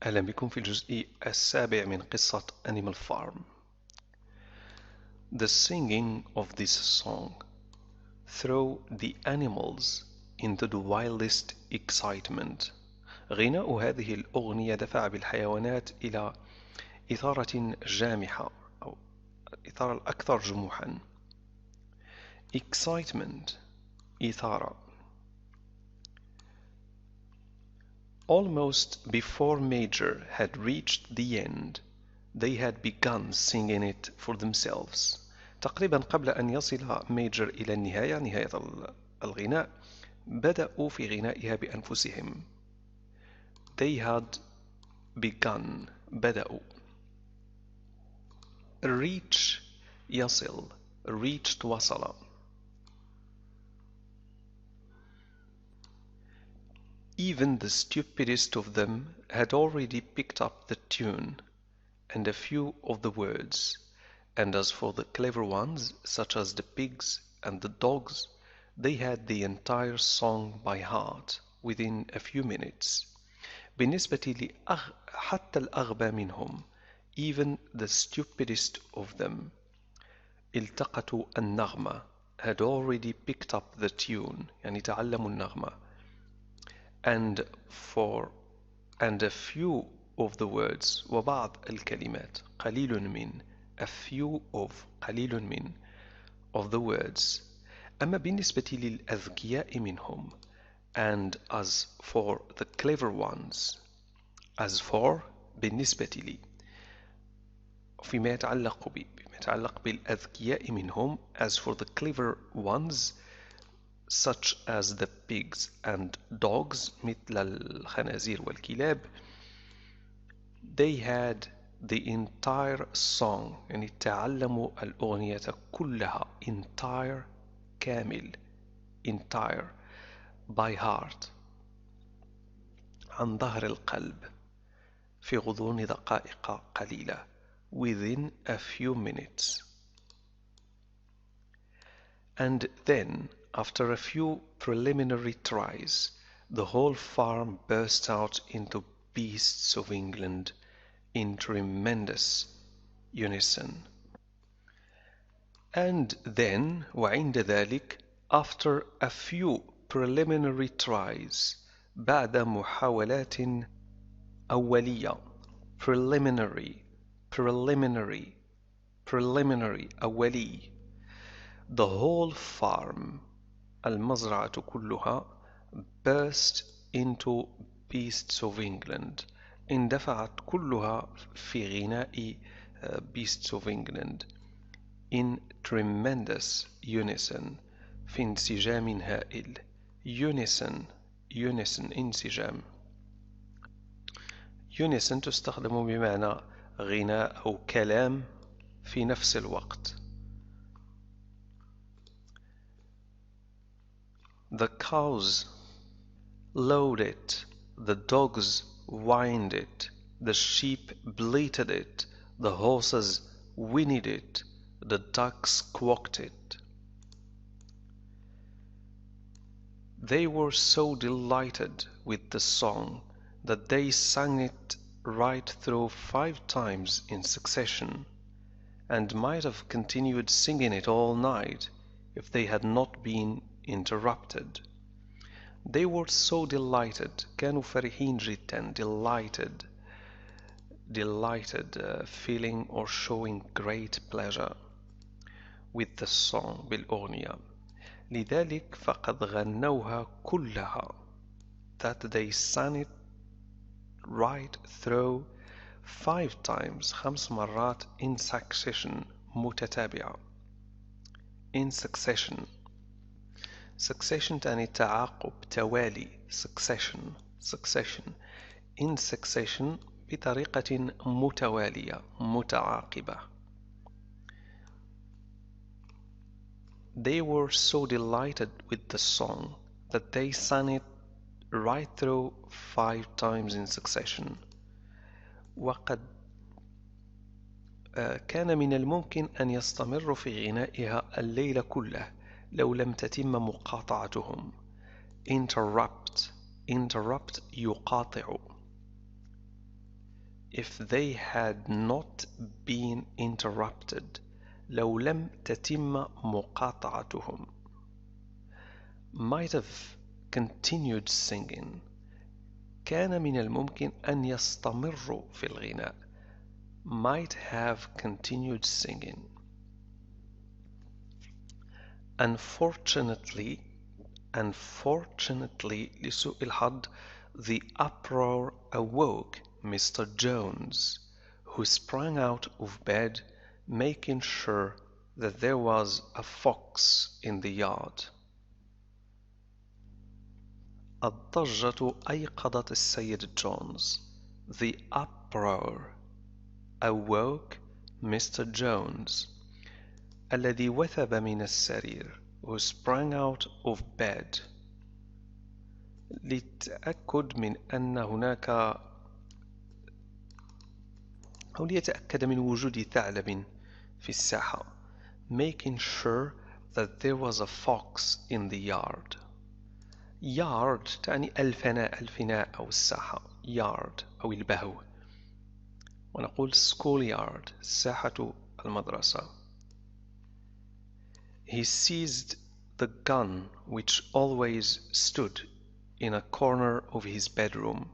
أهلا بكم في الجزء السابع من قصة Animal Farm. The singing of this song threw the animals into the wildest excitement. غناء هذه الأغنية دفع بالحيوانات إلى إثارة جامحة أو إثارة الأكثر جموحا. Excitement إثارة. Almost before Major had reached the end, they had begun singing it for themselves. تقريبا قبل أن يصل ميجر إلى النهاية، نهاية الغناء، بدأوا في غنائها بأنفسهم. They had begun بدأوا. Reach يصل. Reached وصل. Even the stupidest of them had already picked up the tune and a few of the words, and as for the clever ones, such as the pigs and the dogs, they had the entire song by heart within a few minutes. بالنسبة حتى الأغبى منهم, even the stupidest of them, التقطوا النغمة, had already picked up the tune, يعني تعلموا النغمة, and a few of the words, وبعض الكلمات, قليل من, a few of, قليل من, of the words. أما بالنسبة للأذكياء منهم, and as for the clever ones, as for بالنسبة لي, فيما يتعلق بالأذكياء منهم, as for the clever ones, such as the pigs and dogs, مثل الخنازير والكلاب, they had the entire song, يعني تعلموا الأغنية كلها, entire كامل, entire by heart, عن ظهر القلب, في غضون دقائق قليلة, within a few minutes. And then, after a few preliminary tries, the whole farm burst out into beasts of England in tremendous unison. And then, وعند ذلك, after a few preliminary tries, بعد محاولات أولية, preliminary, أولي, the whole farm, المزرعة كلها, burst into beasts of England, اندفعت كلها في غناء beasts of England, in tremendous unison, في انسجام هائل. unison انسجام. unison تستخدم بمعنى غناء أو كلام في نفس الوقت. The cows lowed it, the dogs whined it, the sheep bleated it, the horses whinnied it, the ducks quacked it. They were so delighted with the song that they sang it right through 5 times in succession, and might have continued singing it all night if they had not been interrupted. They were so delighted, كانوا فرحين جدا, delighted, feeling or showing great pleasure with the song, بالأغنية. لذلك فقد غنوها كلها, that they sang it right through 5 times, 5 مرات, in succession, متتابعة, in succession. Succession تعني تعاقب, توالي, succession, in succession, بطريقة متوالية, متعاقبة. They were so delighted with the song that they sang it right through 5 times in succession. وقد كان من الممكن أن يستمروا في غنائها الليل كله لو لم تتم مقاطعتهم. interrupt يقاطع. if they had not been interrupted لو لم تتم مقاطعتهم might have continued singing كان من الممكن أن يستمروا في الغناء might have continued singing unfortunately لسوء الحظ the uproar awoke Mr. Jones who sprang out of bed making sure that there was a fox in the yard الضجة أيقظت السيد جونز the uproar awoke Mr. Jones الذي وثب من السرير who sprang out of bed للتأكد من أن هناك أو ليتأكد من وجود ثعلب في الساحة making sure that there was a fox in the yard yard تعني الفناء أو الساحة yard أو البهو ونقول school yard ساحة المدرسة He seized the gun which always stood in a corner of his bedroom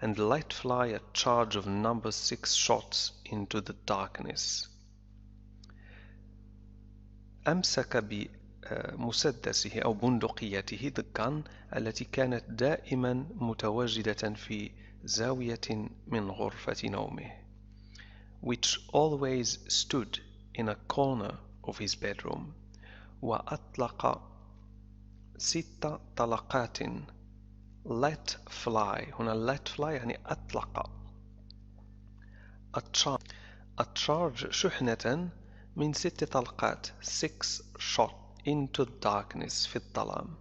and let fly a charge of number 6 shots into the darkness. أمسك بمسدسه أو بندقيته the gun التي كانت دائما متواجدة في زاوية من غرفة نومه which always stood in a corner of his bedroom وأطلق 6 طلقات let fly هنا let fly يعني أطلق a charge شحنة من 6 طلقات 6 shot into darkness في الظلام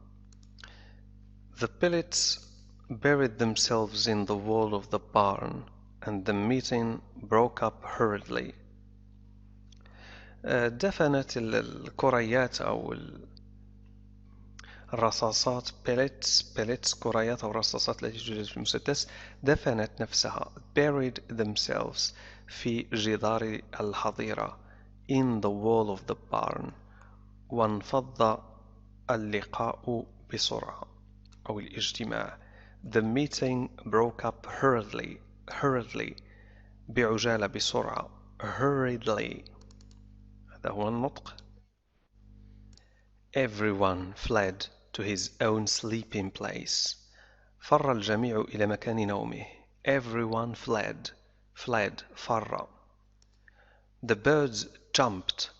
The pellets buried themselves in the wall of the barn and the meeting broke up hurriedly دفنت الكريات أو الرصاصات pellets كريات أو رصاصات التي توجد في المسدس دفنت نفسها buried themselves في جدار الحظيرة in the wall of the barn وانفض اللقاء بسرعة أو الاجتماع the meeting broke up hurriedly بعجالة بسرعة hurriedly هذا هو النطق Everyone fled to his own sleeping place. فر الجميع إلى مكان نومه. Everyone fled فر. The birds jumped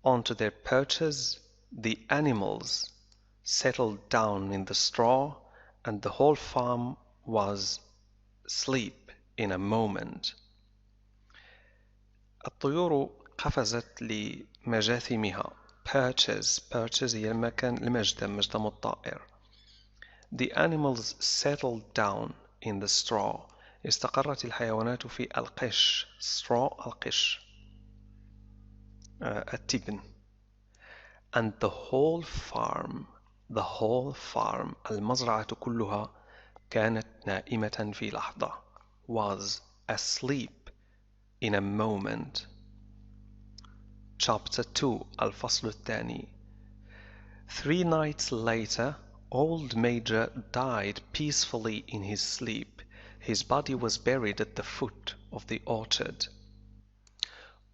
onto their perches. The animals settled down in the straw, and the whole farm was asleep in a moment. الطيور قفزت لمجاثمها. Perches هي المجدم الطائر. The animals settled down in the straw. استقرت الحيوانات في القش. straw القش. التبن. And the whole farm المزرعة كلها كانت نائمة في لحظة. Was asleep in a moment. Chapter 2 الفصل الثاني 3 nights later, old Major died peacefully in his sleep. His body was buried at the foot of the orchard.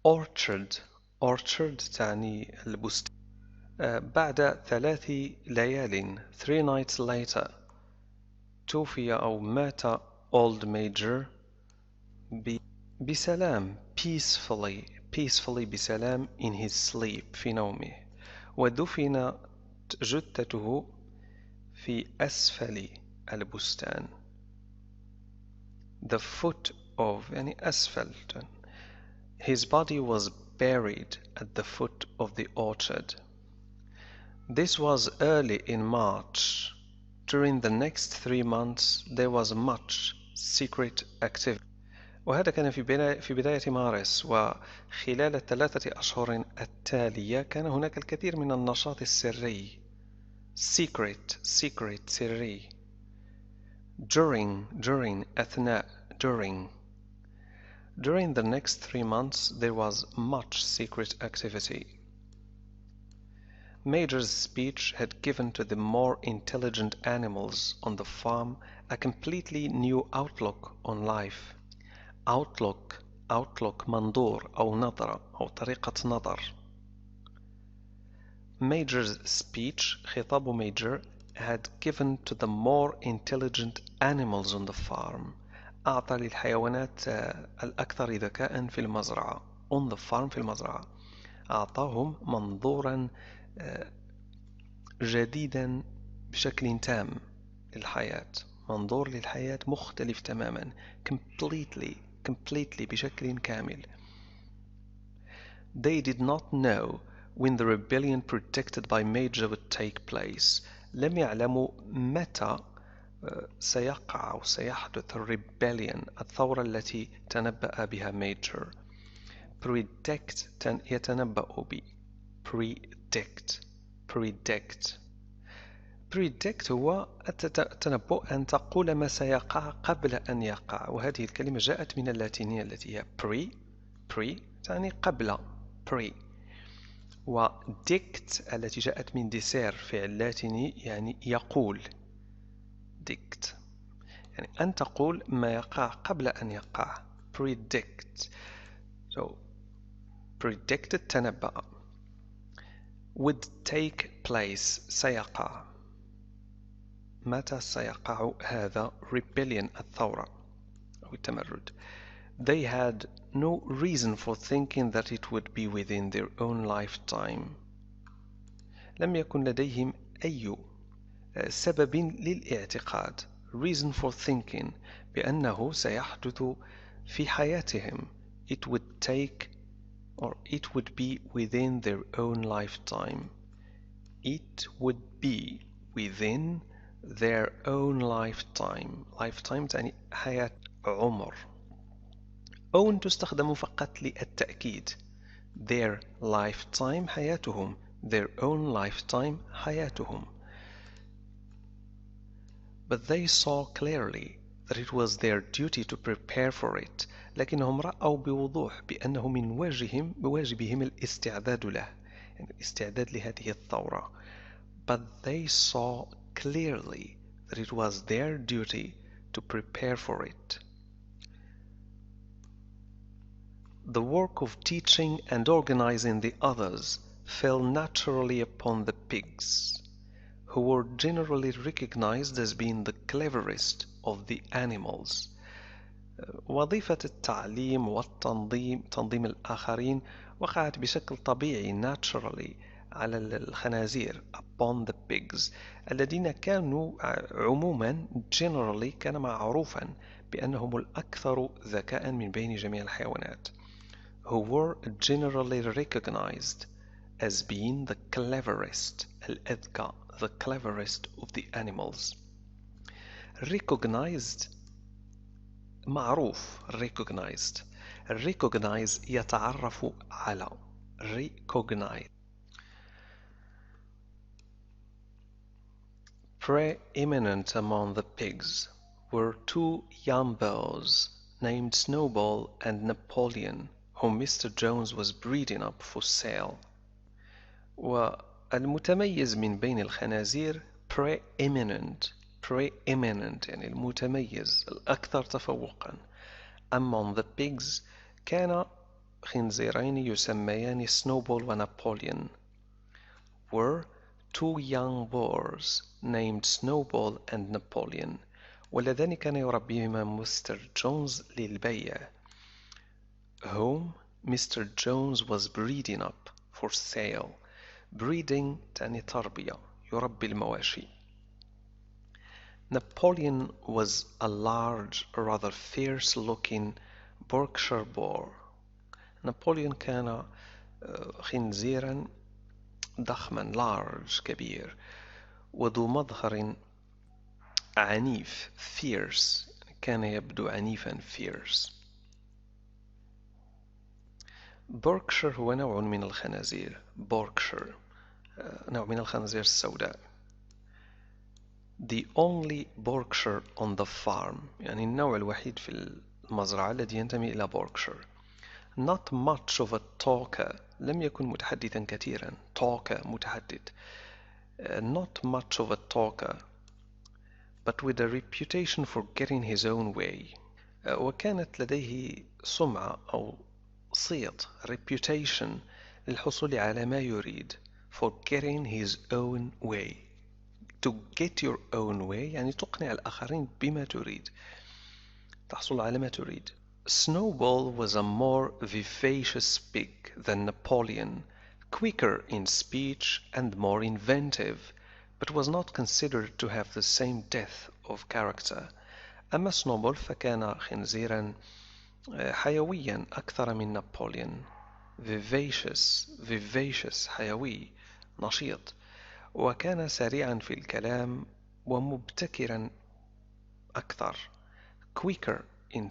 Orchard تعني البستان. بعد 3 ليال 3 nights later توفي أو مات old Major بسلام peacefully بسلام in his sleep في نومه ودفنت جثته في أسفل البستان the foot of يعني أسفل his body was buried at the foot of the orchard this was early in March during the next 3 months there was much secret activity وهذا كان في بداية مارس وخلال 3 أشهر التالية كان هناك الكثير من النشاط السري secret سري during أثناء During the next 3 months, there was much secret activity. Major's speech had given to the more intelligent animals on the farm a completely new outlook on life. Outlook منظور أو نظرة أو طريقة نظر. Major's speech, خطاب Major, had given to the more intelligent animals on the farm. أعطى للحيوانات الأكثر ذكاء في المزرعة. On the farm في المزرعة. أعطاهم منظورا جديدا بشكل تام للحياة. منظور للحياة مختلف تماما. Completely بشكل كامل. They did not know when the rebellion predicted by Major would take place. لم يعلموا متى سيقع أو سيحدث rebellion الثورة التي تنبأ بها Major. Predict يتنبأ ب predict هو التنبؤ أن تقول ما سيقع قبل أن يقع، وهذه الكلمة جاءت من اللاتينية التي هي pre تعني قبل pre، وديكت التي جاءت من ديسير فعل لاتيني يعني يقول ديكت، يعني أن تقول ما يقع قبل أن يقع. predict so predict التنبأ. would take place سيقع. متى سيقع هذا rebellion الثورة أو التمرد. They had no reason for thinking that it would be within their own lifetime. لم يكن لديهم أي سبب للاعتقاد reason for thinking بأنه سيحدث في حياتهم. It would take or it would be within their own lifetime. It would be within their own lifetime. Lifetime تعني حياة عمر. own تستخدم فقط للتأكيد. Their lifetime حياتهم. Their own lifetime حياتهم. But they saw clearly that it was their duty to prepare for it. لكنهم رأوا بوضوح بأنه من بواجبهم الاستعداد له، يعني الاستعداد لهذه الثورة. But they saw clearly that it was their duty to prepare for it. The work of teaching and organizing the others fell naturally upon the pigs, who were generally recognized as being the cleverest of the animals. وظيفة التعليم والتنظيم تنظيم الآخرين وقعت بشكل طبيعي naturally على الخنازير upon the pigs الذين كانوا عموما generally كان معروفا بأنهم الأكثر ذكاء من بين جميع الحيوانات. Who were generally recognized as being the cleverest الأذكى the cleverest of the animals. Recognized معروف recognized. recognize يتعرف على recognize. Preeminent among the pigs were two young bulls named Snowball and Napoleon, whom Mr. Jones was breeding up for sale. والمتميز من بين الخنازير preeminent يعني المتميز الأكثر تفوقا. Among the pigs كان خنزيرين يسميان Snowball ونابوليون. Were two young boars named Snowball and Napoleon. واللذان كان يربيهما مستر جونز للبيع. Whom Mr. Jones was breeding up for sale. Breeding تعني تربية يربي المواشي. Napoleon was a large, rather fierce-looking Berkshire boar. نابليون كان خنزيرا ضخما large كبير وذو مظهر عنيف fierce كان يبدو عنيفا fierce. Berkshire هو نوع من الخنازير. Berkshire نوع من الخنازير السوداء. The only Berkshire on the farm يعني النوع الوحيد في المزرعة الذي ينتمي إلى بوركشير. Not much of a talker. لم يكن متحدثا كثيرا. talker متحدث. Not much of a talker, but with a reputation for getting his own way. وكانت لديه سمعة أو صيت reputation للحصول على ما يريد for getting his own way. To get your own way يعني تقنع الآخرين بما تريد، تحصل على ما تريد. Snowball was a more vivacious pig than Napoleon, quicker in speech and more inventive, but was not considered to have the same depth of character. أما سنوبول فكان خنزيرا حيويا أكثر من نابليون. vivacious حيوي نشيط، وكان سريعا في الكلام ومبتكرا أكثر. quicker in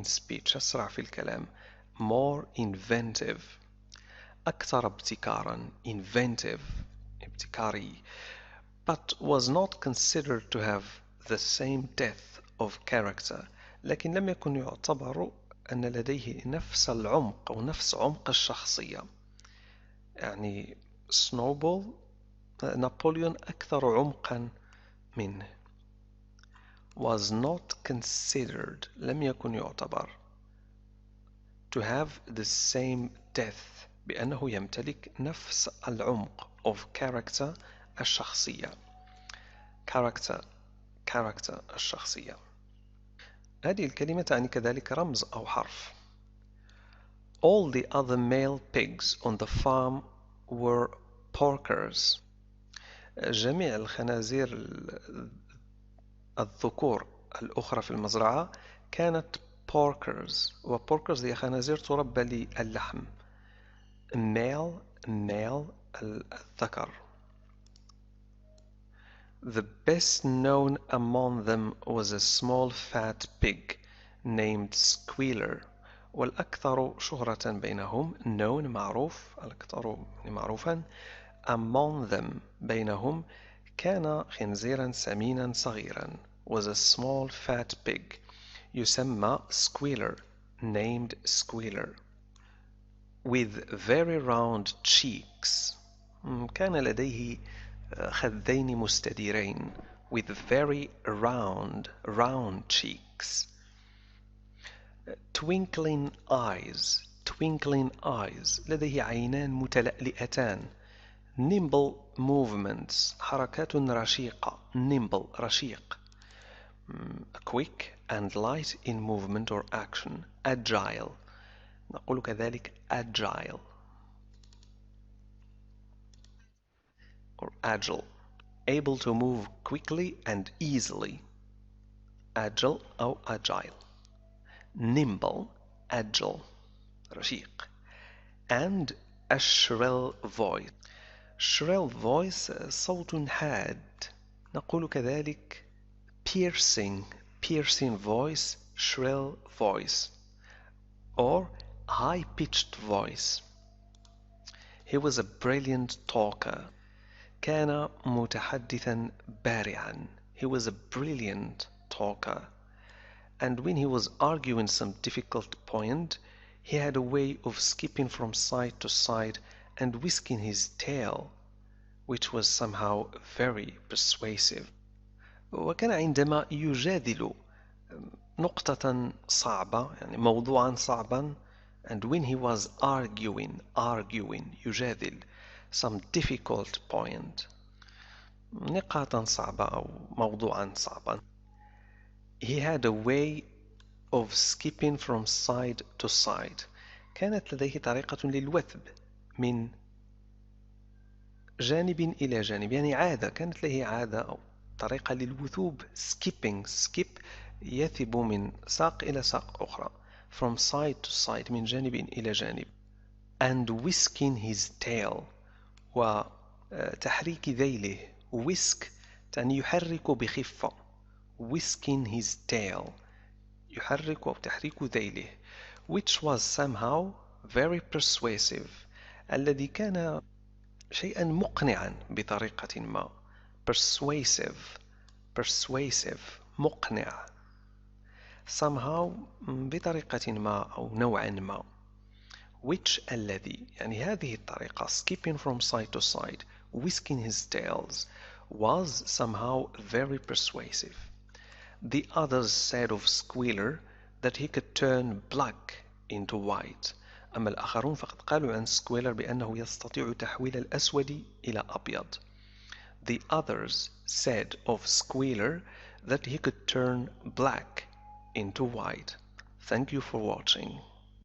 speech أسرع في الكلام. more inventive أكثر ابتكارا. inventive ابتكاري. but was not considered to have the same depth of character. لكن لم يكن يعتبر أن لديه نفس العمق أو نفس عمق الشخصية. يعني سنوبول نابليون أكثر عمقا منه. was not considered لم يكن يعتبر to have the same depth بأنه يمتلك نفس العمق of character الشخصية. character الشخصية. هذه الكلمة تعني كذلك رمز أو حرف. All the other male pigs on the farm were porkers. جميع الخنازير الذكور الأخرى في المزرعة كانت porkers، وporkers هي خنازير تربى للحم. male الذكر. The best known among them was a small fat pig named Squealer. والأكثر شهرة بينهم known معروف، الأكثر معروفا among them بينهم كان خنزيرا سمينا صغيرا was a small fat pig يسمى Squealer named Squealer with very round cheeks. كان لديه خدين مستديرين with very round cheeks. twinkling eyes لديه عينان متلألئتان. nimble movements حركات رشيقة. nimble رشيق. quick and light in movement or action. agile نقول كذلك agile or agile. able to move quickly and easily. agile أو agile. nimble agile رشيق. and a shrill voice. shrill voice صوت حاد. نقول كذلك piercing voice, shrill voice or high-pitched voice. He was a brilliant talker. كان متحدثا بارعا. He was a brilliant talker. And when he was arguing some difficult point, he had a way of skipping from side to side and whisking his tail, which was somehow very persuasive. وكان عندما يجادل نقطة صعبة يعني موضوعا صعبا and when he was arguing يجادل some difficult point نقاطا صعبة أو موضوعا صعبا he had a way of skipping from side to side. كانت لديه طريقة للوثب من جانب إلى جانب يعني عادة. كانت له عادة أو طريقة للوثوب. skipping skip يثب من ساق إلى ساق أخرى from side to side من جانب إلى جانب. and whisking his tail وتحريك ذيله. whisk تعني يحرك بخفة. whisking his tail يحرك أو تحريك ذيله which was somehow very persuasive الذي كان شيئا مقنعا بطريقة ما. persuasive مقنع. somehow بطريقة ما أو نوعا ما. which الذي يعني هذه الطريقة skipping from side to side whisking his tails was somehow very persuasive. The others said of Squealer that he could turn black into white. أما الآخرون فقد قالوا عن سكويلر بأنه يستطيع تحويل الأسود إلى أبيض. The others said of Squealer that he could turn black into white. Thank you for watching.